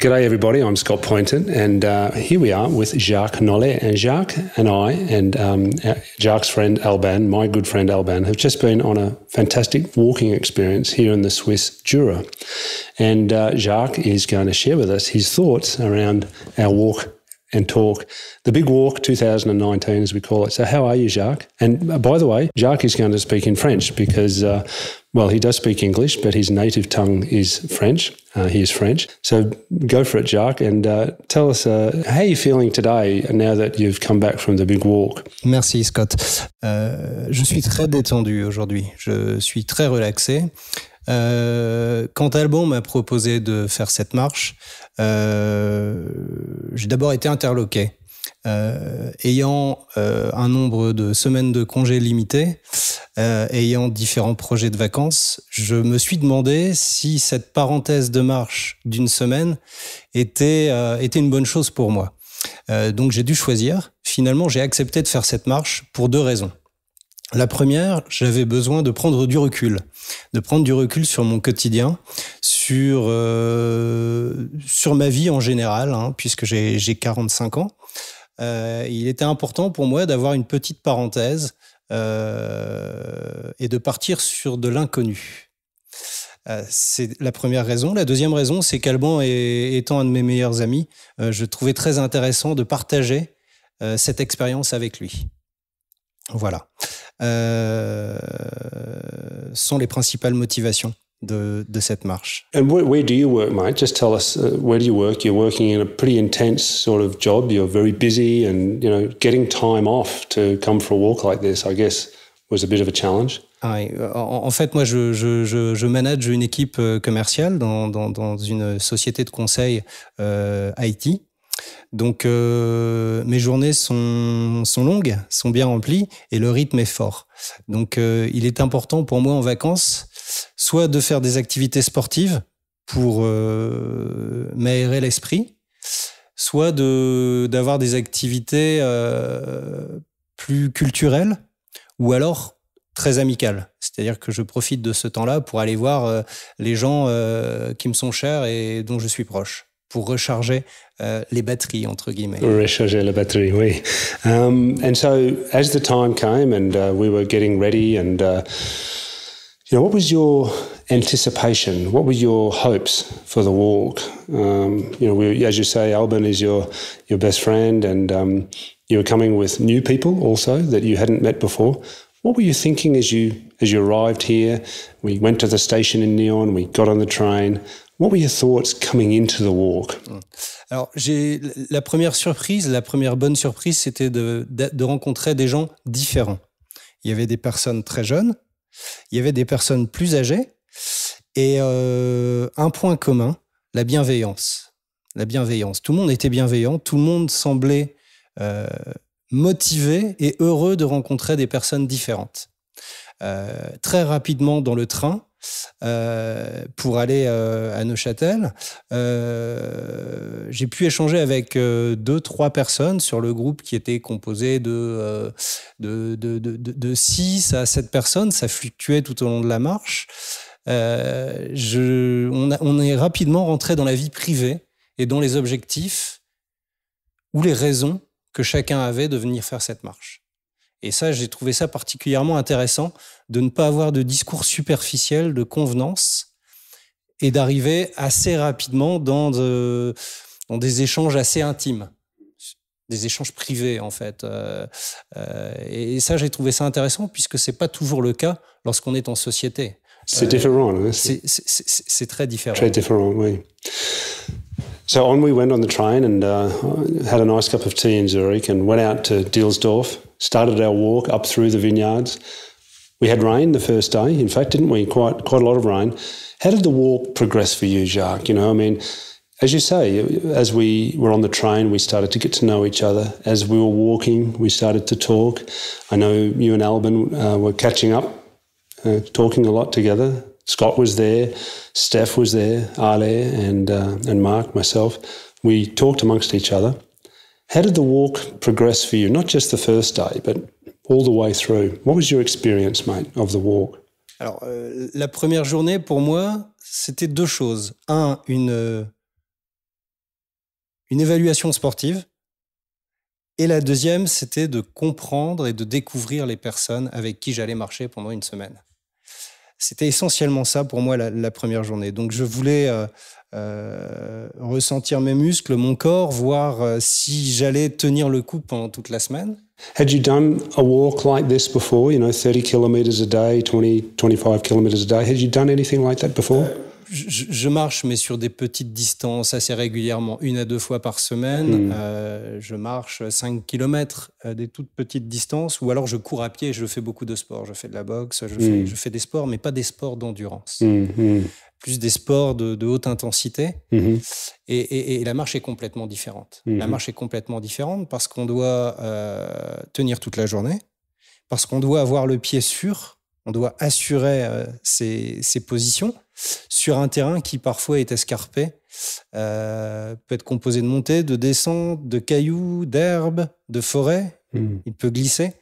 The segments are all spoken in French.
G'day everybody, I'm Scott Poynton and here we are with Jacques Nollet. And Jacques and I and Jacques' friend Alban, my good friend Alban, have just been on a fantastic walking experience here in the Swiss Jura. And Jacques is going to share with us his thoughts around our walk and talk, the Big Walk 2019 as we call it. So how are you, Jacques? And by the way, Jacques is going to speak in French because, he does speak English, but his native tongue is French. He is French. So go for it, Jacques, and tell us how you're feeling today now that you've come back from the Big Walk. Merci, Scott. Je suis très détendu aujourd'hui. Je suis très relaxé. Quand Alban m'a proposé de faire cette marche, j'ai d'abord été interloqué. Ayant un nombre de semaines de congés limité, ayant différents projets de vacances, je me suis demandé si cette parenthèse de marche d'une semaine était une bonne chose pour moi. Donc j'ai dû choisir. Finalement, j'ai accepté de faire cette marche pour deux raisons. La première, j'avais besoin de prendre du recul sur mon quotidien, sur ma vie en général, puisque j'ai 45 ans. Il était important pour moi d'avoir une petite parenthèse et de partir sur de l'inconnu. C'est la première raison. La deuxième raison, c'est qu'Alban étant un de mes meilleurs amis, je trouvais très intéressant de partager cette expérience avec lui. Voilà. Sont les principales motivations de cette marche. And where do you work, mate? Just tell us, where do you work? You're working in a pretty intense sort of job. You're very busy and, getting time off to come for a walk like this, I guess, was a bit of a challenge. Oui. En fait, moi, je manage une équipe commerciale dans une société de conseil IT. Donc, mes journées sont longues, sont bien remplies et le rythme est fort. Donc, il est important pour moi en vacances, soit de faire des activités sportives pour m'aérer l'esprit, soit d'avoir des activités plus culturelles ou alors très amicales. C'est-à-dire que je profite de ce temps-là pour aller voir les gens qui me sont chers et dont je suis proche, pour recharger les batteries, entre guillemets. Recharger la batterie, oui. And so, as the time came and we were getting ready and, what was your anticipation? What were your hopes for the walk? As you say, Alban is your best friend and you were coming with new people also that you hadn't met before. What were you thinking as you arrived here? We went to the station in Nyon, we got on the train. What were your thoughts coming into the walk? Alors, la première bonne surprise, c'était de rencontrer des gens différents. Il y avait des personnes très jeunes, il y avait des personnes plus âgées, et un point commun, la bienveillance. La bienveillance. Tout le monde était bienveillant, tout le monde semblait motivé et heureux de rencontrer des personnes différentes. Très rapidement dans le train, pour aller à Neuchâtel, j'ai pu échanger avec 2-3 personnes sur le groupe qui était composé de 6 à 7 personnes. Ça fluctuait tout au long de la marche. On est rapidement rentré dans la vie privée et dans les objectifs ou les raisons que chacun avait de venir faire cette marche. Et ça, j'ai trouvé ça particulièrement intéressant de ne pas avoir de discours superficiel, de convenance, et d'arriver assez rapidement dans des échanges assez intimes, des échanges privés en fait. Et ça, j'ai trouvé ça intéressant puisque c'est pas toujours le cas lorsqu'on est en société. C'est différent. Hein? C'est très différent. Très différent, oui. So on we went on the train and had a nice cup of tea in Zurich and went out to Dielsdorf, started our walk up through the vineyards. We had rain the first day, in fact, didn't we? Quite a lot of rain. How did the walk progress for you, Jacques? As you say, as we were on the train, we started to get to know each other. As we were walking, we started to talk. I know you and Alban were catching up, talking a lot together. Scott was there, Steph was there, Ale and Mark, myself. We talked amongst each other. How did the walk progress for you? Not just the first day, but all the way through. What was your experience, mate, of the walk? Alors, la première journée, pour moi, c'était deux choses. Une une évaluation sportive. Et la deuxième, c'était de comprendre et de découvrir les personnes avec qui j'allais marcher pendant une semaine. C'était essentiellement ça pour moi la première journée. Donc je voulais ressentir mes muscles, mon corps, voir si j'allais tenir le coup pendant toute la semaine. Had you done a walk like this before, 30 kilometers a day, 20, 25 kilometers a day? Had you done anything like that before? Je marche, mais sur des petites distances assez régulièrement, 1 à 2 fois par semaine. Je marche 5 km, des toutes petites distances, ou alors je cours à pied et je fais beaucoup de sport. Je fais de la boxe, je fais des sports, mais pas des sports d'endurance. Plus des sports de haute intensité. Et la marche est complètement différente. La marche est complètement différente parce qu'on doit tenir toute la journée, parce qu'on doit avoir le pied sûr, on doit assurer ses positions sur un terrain qui parfois est escarpé, peut être composé de montées, de descentes, de cailloux, d'herbes, de forêts. Il peut glisser.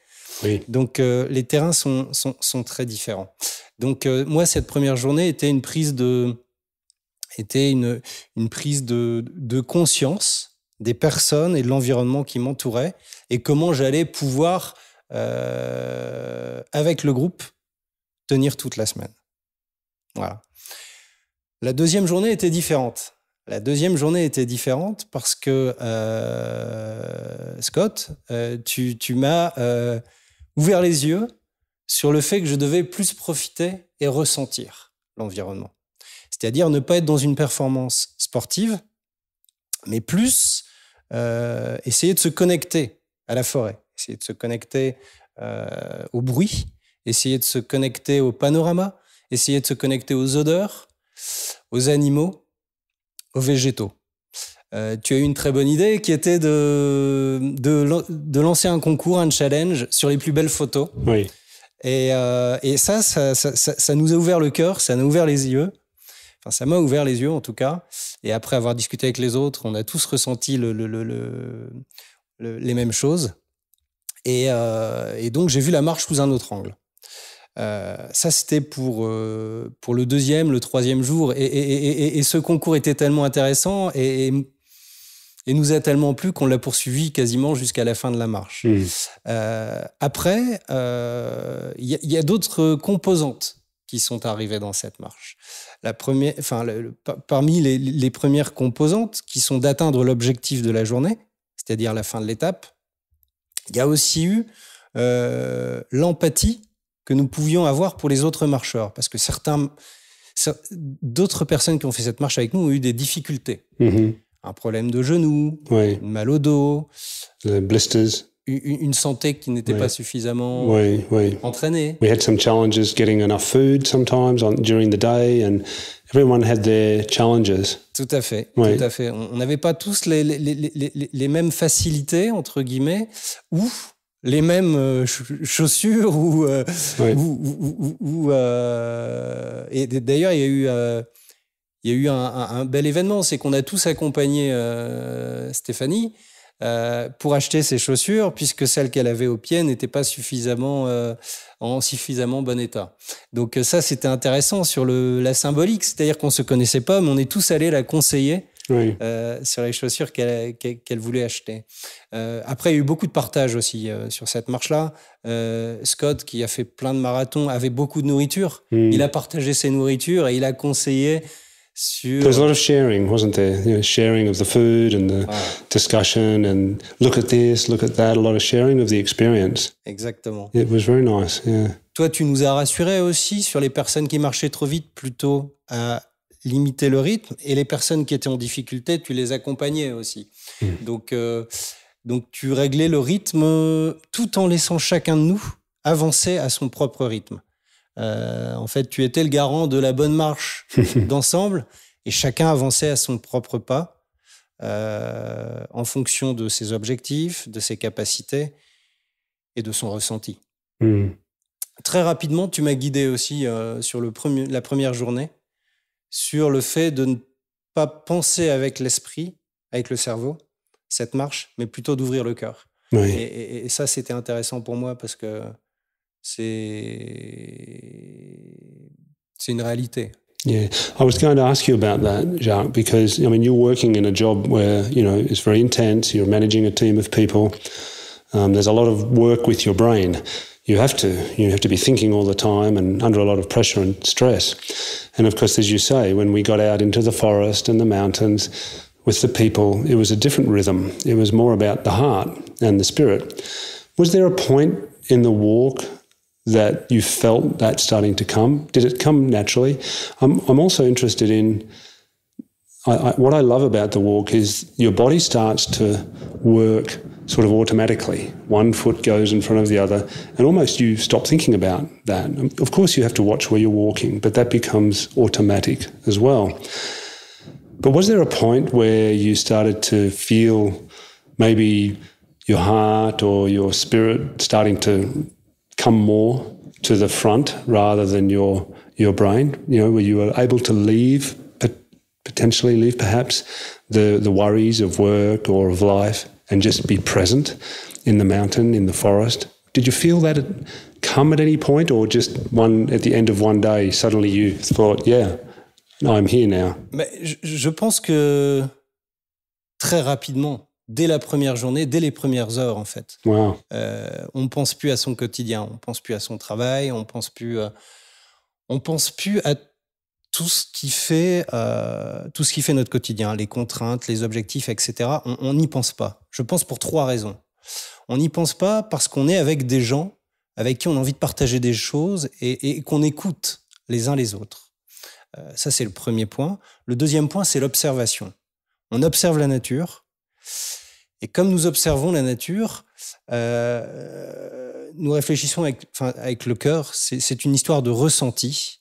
Oui. Donc les terrains sont très différents. Donc moi, cette première journée était une prise de conscience des personnes et de l'environnement qui m'entourait et comment j'allais pouvoir, avec le groupe, tenir toute la semaine. Voilà. La deuxième journée était différente. Parce que Scott, tu m'as ouvert les yeux sur le fait que je devais plus profiter et ressentir l'environnement. C'est-à-dire ne pas être dans une performance sportive, mais plus essayer de se connecter à la forêt, essayer de se connecter au bruit, essayer de se connecter au panorama, essayer de se connecter aux odeurs, aux animaux, aux végétaux. Tu as eu une très bonne idée qui était de lancer un concours, un challenge sur les plus belles photos. Oui. Et ça nous a ouvert le cœur, ça nous a ouvert les yeux. Enfin, ça m'a ouvert les yeux en tout cas. Et après avoir discuté avec les autres, on a tous ressenti les mêmes choses. Et donc, j'ai vu la marche sous un autre angle. Ça, c'était pour le deuxième, le troisième jour. Et ce concours était tellement intéressant et nous a tellement plu qu'on l'a poursuivi quasiment jusqu'à la fin de la marche. Après, il y a d'autres composantes qui sont arrivées dans cette marche. Parmi les premières composantes qui sont d'atteindre l'objectif de la journée, c'est-à-dire la fin de l'étape, il y a aussi eu l'empathie que nous pouvions avoir pour les autres marcheurs. Parce que d'autres personnes qui ont fait cette marche avec nous ont eu des difficultés. Un problème de genou, mal au dos, blisters. Une santé qui n'était pas suffisamment entraînée. We had some challenges getting enough food sometimes during the day, and everyone had their challenges. Tout à fait, tout à fait. On n'avait pas tous les mêmes facilités, entre guillemets, ou les mêmes chaussures, et d'ailleurs, il y a eu un bel événement, c'est qu'on a tous accompagné Stéphanie pour acheter ses chaussures, puisque celles qu'elle avait aux pieds n'étaient pas en suffisamment bon état. Donc ça, c'était intéressant sur la symbolique, c'est-à-dire qu'on ne se connaissait pas, mais on est tous allés la conseiller sur les chaussures qu'elle voulait acheter. Après, il y a eu beaucoup de partage aussi sur cette marche-là. Scott, qui a fait plein de marathons, avait beaucoup de nourriture. Il a partagé ses nourritures et il a conseillé sur... There was a lot of sharing, wasn't there? Sharing of the food and the discussion and look at this, look at that, a lot of sharing of the experience. Exactement. It was very nice, yeah. Toi, tu nous as rassurés aussi sur les personnes qui marchaient trop vite, plutôt à limiter le rythme, et les personnes qui étaient en difficulté, tu les accompagnais aussi. Donc, tu réglais le rythme tout en laissant chacun de nous avancer à son propre rythme. En fait, tu étais le garant de la bonne marche d'ensemble et chacun avançait à son propre pas en fonction de ses objectifs, de ses capacités et de son ressenti. Très rapidement, tu m'as guidé aussi sur la première journée sur le fait de ne pas penser avec l'esprit, avec le cerveau, cette marche, mais plutôt d'ouvrir le cœur. Oui. Et ça, c'était intéressant pour moi parce que c'est une réalité. Yeah, I was going to ask you about that, Jacques, because I mean you're working in a job where it's very intense. You're managing a team of people. There's a lot of work with your brain. You have to be thinking all the time and under a lot of pressure and stress. And of course, as you say, when we got out into the forest and the mountains with the people, it was a different rhythm. It was more about the heart and the spirit. Was there a point in the walk that you felt that starting to come? Did it come naturally? I'm also interested in, what I love about the walk is your body starts to work sort of automatically. One foot goes in front of the other, and almost you stop thinking about that. Of course, you have to watch where you're walking, but that becomes automatic as well. But was there a point where you started to feel maybe your heart or your spirit starting to come more to the front rather than your brain? Where you were able to potentially leave perhaps the worries of work or of life and just be present in the mountain, in the forest? Did you feel that it come at any point, or just at the end of one day, suddenly you thought, yeah, I'm here now? Mais je pense que très rapidement, dès la première journée, dès les premières heures en fait, wow. On ne pense plus à son quotidien, on ne pense plus à son travail, on ne pense plus à tout ce qui fait notre quotidien, les contraintes, les objectifs, etc. On n'y pense pas. Je pense pour 3 raisons. On n'y pense pas parce qu'on est avec des gens avec qui on a envie de partager des choses et qu'on écoute les uns les autres. Ça, c'est le premier point. Le deuxième point, c'est l'observation. On observe la nature. Et comme nous observons la nature, nous réfléchissons avec le cœur. C'est une histoire de ressenti.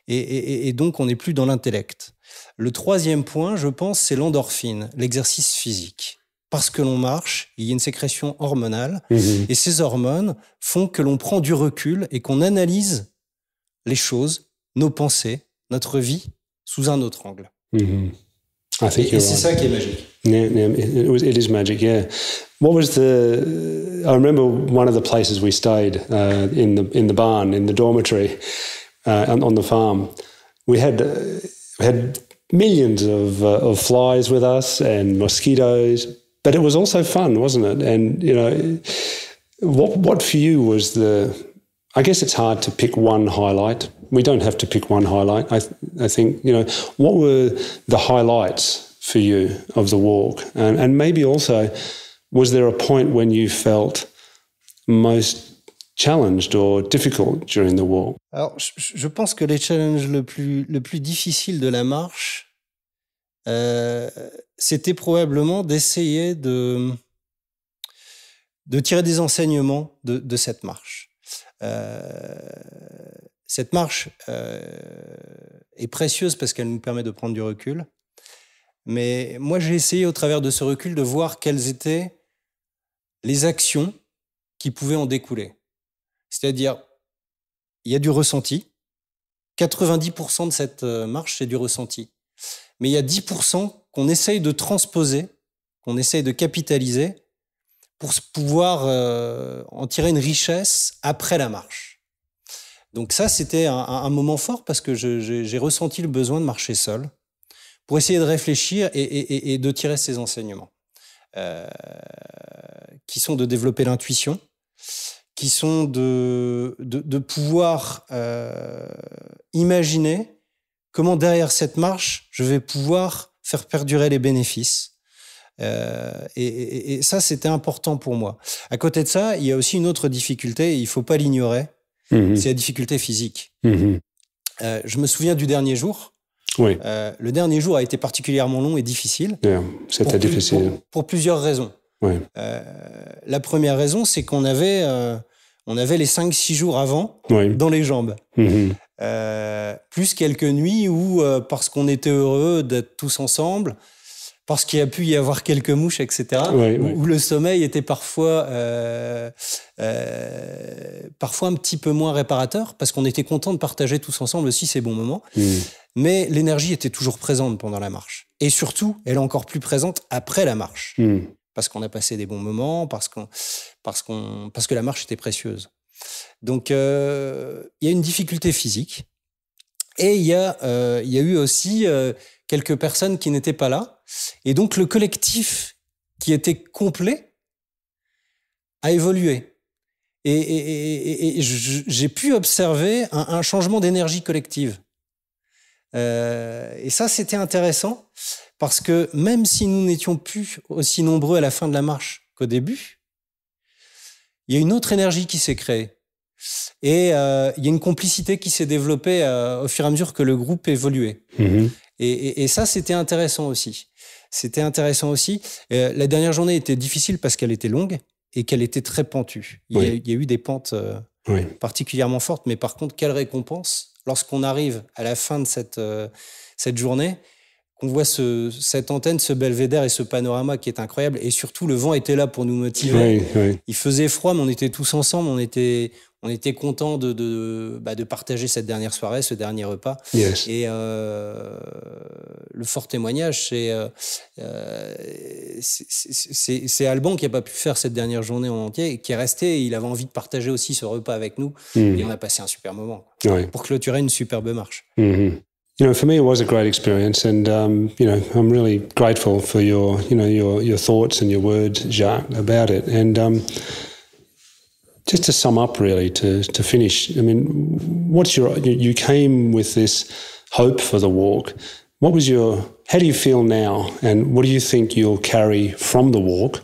Et donc, on n'est plus dans l'intellect. Le troisième point, je pense, c'est l'endorphine, l'exercice physique. Parce que l'on marche, il y a une sécrétion hormonale. Mm-hmm. Et ces hormones font que l'on prend du recul et qu'on analyse les choses, nos pensées, notre vie, sous un autre angle. Mm-hmm. Et c'est ça qui est magique. Yeah, it is magic, yeah. What was I remember one of the places we stayed in the barn, in the dormitory, on the farm. We had millions of flies with us and mosquitoes, but it was also fun, wasn't it? And what for you was I guess it's hard to pick one highlight. We don't have to pick one highlight. I think what were the highlights for you of the walk, and maybe also, was there a point when you felt most challenged or difficult during the walk? Alors, je pense que les challenges le plus difficile de la marche, c'était probablement d'essayer de tirer des enseignements de cette marche. Cette marche est précieuse parce qu'elle nous permet de prendre du recul. Mais moi, j'ai essayé au travers de ce recul de voir quelles étaient les actions qui pouvaient en découler. C'est-à-dire, il y a du ressenti. 90% de cette marche, c'est du ressenti. Mais il y a 10% qu'on essaye de transposer, qu'on essaye de capitaliser pour pouvoir en tirer une richesse après la marche. Donc ça, c'était un moment fort parce que j'ai ressenti le besoin de marcher seul pour essayer de réfléchir et de tirer ces enseignements qui sont de développer l'intuition, qui sont de pouvoir imaginer comment derrière cette marche, je vais pouvoir faire perdurer les bénéfices. Et ça, c'était important pour moi. À côté de ça, il y a aussi une autre difficulté, et il ne faut pas l'ignorer, c'est la difficulté physique. Je me souviens du dernier jour. Oui. Le dernier jour a été particulièrement long et difficile. Yeah, c'était difficile. Pour plusieurs raisons. Oui. La première raison, c'est qu'on avait les 5-6 jours avant dans les jambes. Plus quelques nuits où, parce qu'on était heureux d'être tous ensemble, parce qu'il y a pu y avoir quelques mouches, etc., où le sommeil était parfois un petit peu moins réparateur, parce qu'on était content de partager tous ensemble aussi ces bons moments. Mais l'énergie était toujours présente pendant la marche. Et surtout, elle est encore plus présente après la marche. Parce qu'on a passé des bons moments, parce que la marche était précieuse. Donc, il y a une difficulté physique. Et il y a eu aussi quelques personnes qui n'étaient pas là. Et donc, le collectif qui était complet a évolué. Et j'ai pu observer un changement d'énergie collective. Et ça, c'était intéressant parce que même si nous n'étions plus aussi nombreux à la fin de la marche qu'au début, il y a une autre énergie qui s'est créée. Et il y a une complicité qui s'est développée au fur et à mesure que le groupe évoluait. Mm-hmm. Et ça, c'était intéressant aussi. La dernière journée était difficile parce qu'elle était longue et qu'elle était très pentue. Il y a eu des pentes particulièrement fortes, mais par contre, quelle récompense lorsqu'on arrive à la fin de cette journée, qu'on voit cette antenne, ce belvédère et ce panorama qui est incroyable. Et surtout, le vent était là pour nous motiver. Il faisait froid, mais on était tous ensemble. On était contents de partager cette dernière soirée, ce dernier repas. Yes. Et le fort témoignage, c'est Alban qui n'a pas pu faire cette dernière journée en entier et qui est resté. Il avait envie de partager aussi ce repas avec nous. Et on a passé un super moment pour clôturer une superbe marche. You know, for me, it was a great experience, and you know, I'm really grateful for your thoughts and your words, Jacques, about it. And just to sum up, really, to finish, I mean, you came with this hope for the walk. How do you feel now, and what do you think you'll carry from the walk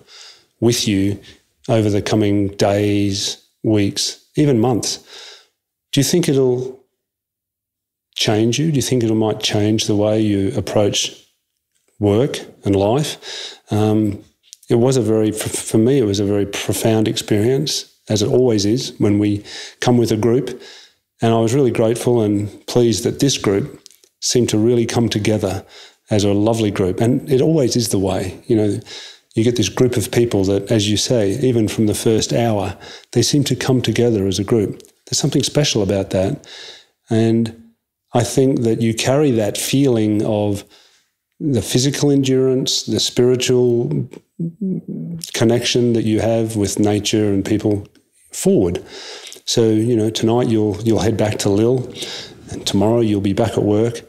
with you over the coming days, weeks, even months? Do you think it'll change you? Do you think it might change the way you approach work and life? For me, it was a very profound experience, as it always is when we come with a group. And I was really grateful and pleased that this group seemed to really come together as a lovely group. And it always is the way, you know, you get this group of people that, as you say, even from the first hour, they seem to come together as a group. There's something special about that. And I think that you carry that feeling of the physical endurance, the spiritual connection that you have with nature and people forward. So, you know, tonight you'll head back to Lille, and tomorrow you'll be back at work.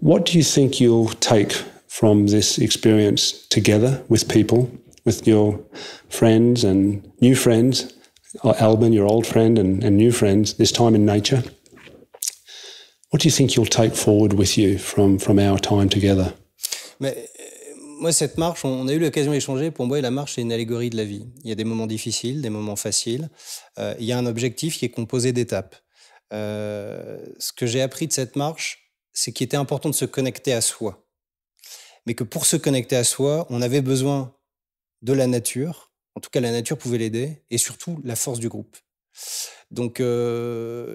What do you think you'll take from this experience together with people, with your friends and new friends, Alban, your old friend, and new friends, this time in nature? What do you think you'll take forward with you from our time together? Mais, moi, cette marche, on a eu l'occasion d'échanger. Pour moi, la marche, c'est une allégorie de la vie. Il y a des moments difficiles, des moments faciles. Il y a un objectif qui est composé d'étapes. Ce que j'ai appris de cette marche, c'est qu'il était important de se connecter à soi. Mais que pour se connecter à soi, on avait besoin de la nature. En tout cas, la nature pouvait l'aider. Et surtout, la force du groupe. Donc,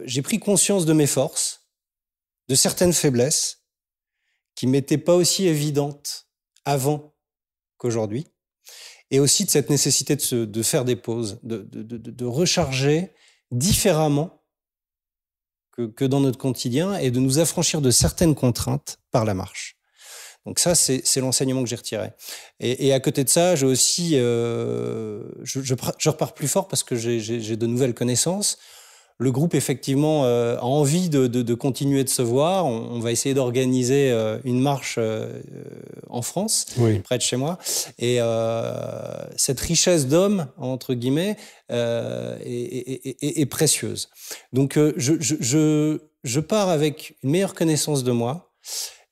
j'ai pris conscience de mes forces, de certaines faiblesses qui m'étaient pas aussi évidentes avant qu'aujourd'hui, et aussi de cette nécessité de faire des pauses, de recharger différemment que dans notre quotidien et de nous affranchir de certaines contraintes par la marche. Donc ça, c'est l'enseignement que j'ai retiré. Et à côté de ça, j'ai aussi, je repars plus fort parce que j'ai de nouvelles connaissances. Le groupe, effectivement, a envie de continuer de se voir. On va essayer d'organiser une marche en France, près de chez moi. Et cette richesse d'hommes, entre guillemets, est précieuse. Donc, je pars avec une meilleure connaissance de moi.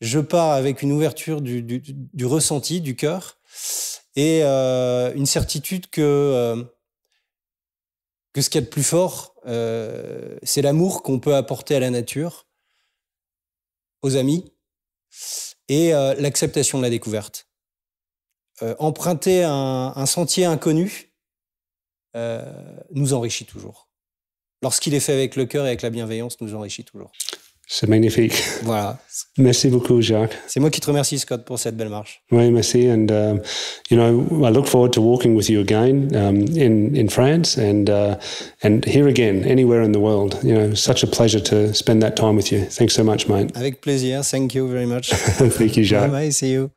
Je pars avec une ouverture du ressenti, du cœur, et une certitude que ce qu'il y a de plus fort, c'est l'amour qu'on peut apporter à la nature, aux amis, et l'acceptation de la découverte. Emprunter un sentier inconnu nous enrichit toujours. Lorsqu'il est fait avec le cœur et avec la bienveillance, nous enrichit toujours. C'est magnifique. Voilà. Merci beaucoup, Jacques. C'est moi qui te remercie, Scott, pour cette belle marche. Oui, merci. And, you know, I look forward to walking with you again in France and here again, anywhere in the world. You know, such a pleasure to spend that time with you. Thanks so much, mate. Avec plaisir. Thank you very much. Thank you, Jacques. Bye-bye. See you.